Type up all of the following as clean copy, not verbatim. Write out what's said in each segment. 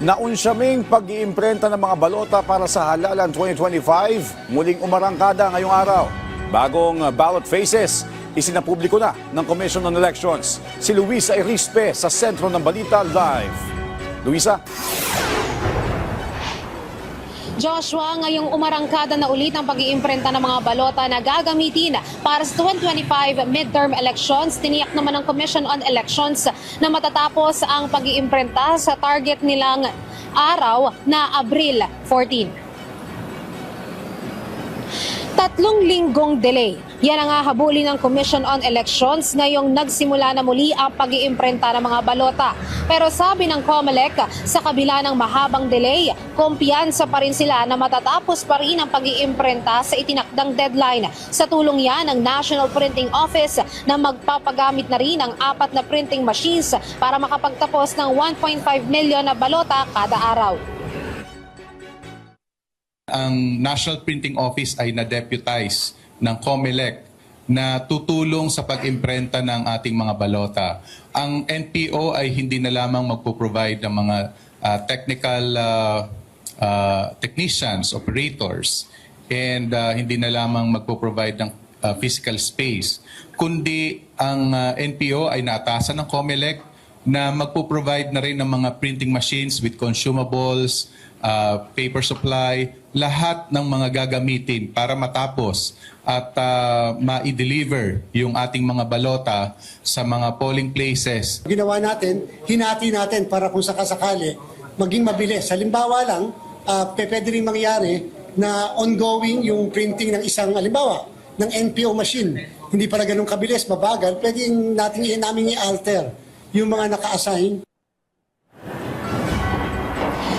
Naunsyaming pag-iimprenta ng mga balota para sa halalan 2025, muling umarangkada ngayong araw. Bagong ballot faces, isinapubliko na ng Commission on Elections. Si Luisa Irispe sa sentro ng Balita Live. Luisa? Joshua, ngayong umarangkada na ulit ang pag-iimprenta ng mga balota na gagamitin para sa 2025 midterm elections. Tiniyak naman ng Commission on Elections na matatapos ang pag-iimprenta sa target nilang araw na Abril 14. 3 linggong delay. Yan ang hahabulin ng Commission on Elections ngayong nagsimula na muli ang pag-iimprenta ng mga balota. Pero sabi ng COMELEC, sa kabila ng mahabang delay, kumpiyansa pa rin sila na matatapos pa rin ang pag-iimprenta sa itinakdang deadline. Sa tulong yan ng National Printing Office na magpapagamit na rin ng 4 na printing machines para makapagtapos ng 1.5 million na balota kada araw. Ang National Printing Office ay na-deputize ng COMELEC na tutulong sa pag-imprenta ng ating mga balota. Ang NPO ay hindi na lamang magpo-provide ng mga technical technicians, operators, and hindi na lamang magpo-provide ng physical space, kundi ang NPO ay naatasan ng COMELEC na magpo-provide na rin ng mga printing machines with consumables, paper supply, lahat ng mga gagamitin para matapos at ma-deliver yung ating mga balota sa mga polling places. Ginawa natin, hinati natin para kung sakasakali maging mabilis. Halimbawa lang, pwede rin mangyari na ongoing yung printing ng isang, halimbawa, ng NPO machine. Hindi pala ganun kabilis, mabagal, pwede namin i-alter yung mga naka-assign.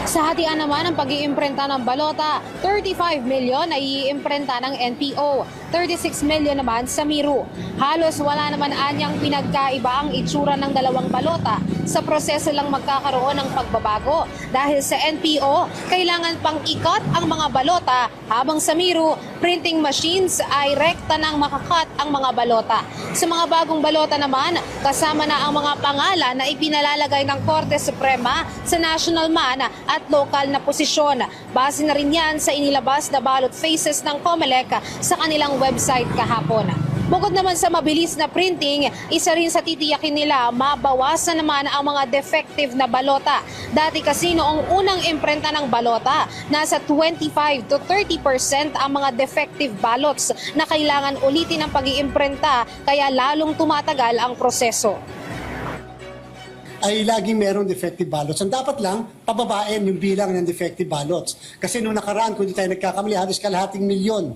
Sa hatian naman ng pag-iimprenta ng balota, 35 million ay iimprenta ng NPO, 36 million naman sa Miru. Halos wala naman anyang pinagkaiba ang itsura ng dalawang balota. Sa proseso lang magkakaroon ng pagbabago. Dahil sa NPO, kailangan pang ikot ang mga balota, habang sa Miru, printing machines ay rekta nang makakat ang mga balota. Sa mga bagong balota naman, kasama na ang mga pangalan na ipinalalagay ng Korte Suprema sa national man at lokal na posisyon. Base na rin yan sa inilabas na ballot faces ng COMELEC sa kanilang website kahapon. Bukod naman sa mabilis na printing, isa rin sa titiyakin nila mabawasan naman ang mga defective na balota. Dati kasi noong unang imprenta ng balota, nasa 25 to 30% ang mga defective ballots na kailangan ulitin ang pag-iimprenta, kaya lalong tumatagal ang proseso. Ay laging merong defective ballots. Ang dapat lang, pababain yung bilang ng defective ballots. Kasi nung nakaraan, kung di tayo nagkakamali, halos kalahating milyon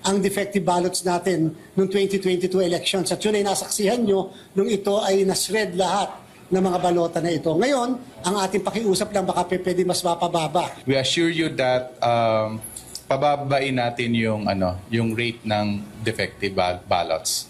ang defective ballots natin noong 2022 elections. At yun ay nasaksihan nyo nung ito ay nasred lahat ng mga balota na ito. Ngayon, ang ating pakiusap lang baka pwede mas mapababa. We assure you that pababain natin yung rate ng defective ballots.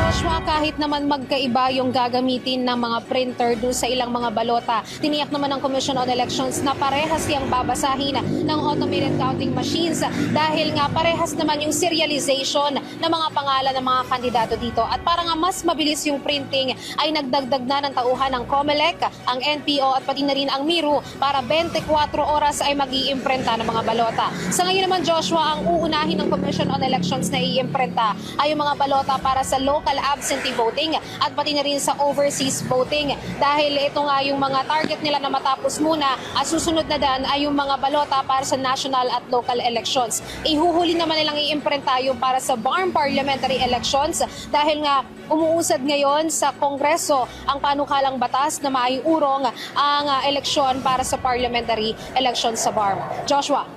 Joshua, kahit naman magkaiba yung gagamitin ng mga printer doon sa ilang mga balota, tiniyak naman ng Commission on Elections na parehas yung babasahin ng automated counting machines dahil nga parehas naman yung serialization ng mga pangalan ng mga kandidato dito. At para nga mas mabilis yung printing ay nagdagdag na ng tauhan ng COMELEC, ang NPO at pati na rin ang Miru para 24 oras ay mag-iimprenta ng mga balota. Sa ngayon naman, Joshua, ang uunahin ng Commission on Elections na iimprenta ay yung mga balota para sa local absentee voting at pati na rin sa overseas voting. Dahil ito nga yung mga target nila na matapos muna, at susunod na dan ay yung mga balota para sa national at local elections. Ihuhuli naman nilang iimprenta yung para sa BARM parliamentary elections dahil nga umuusad ngayon sa Kongreso ang panukalang batas na maiurong ang eleksyon para sa parliamentary elections sa BARM. Joshua.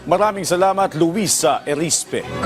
Maraming salamat, Luisa Irispe.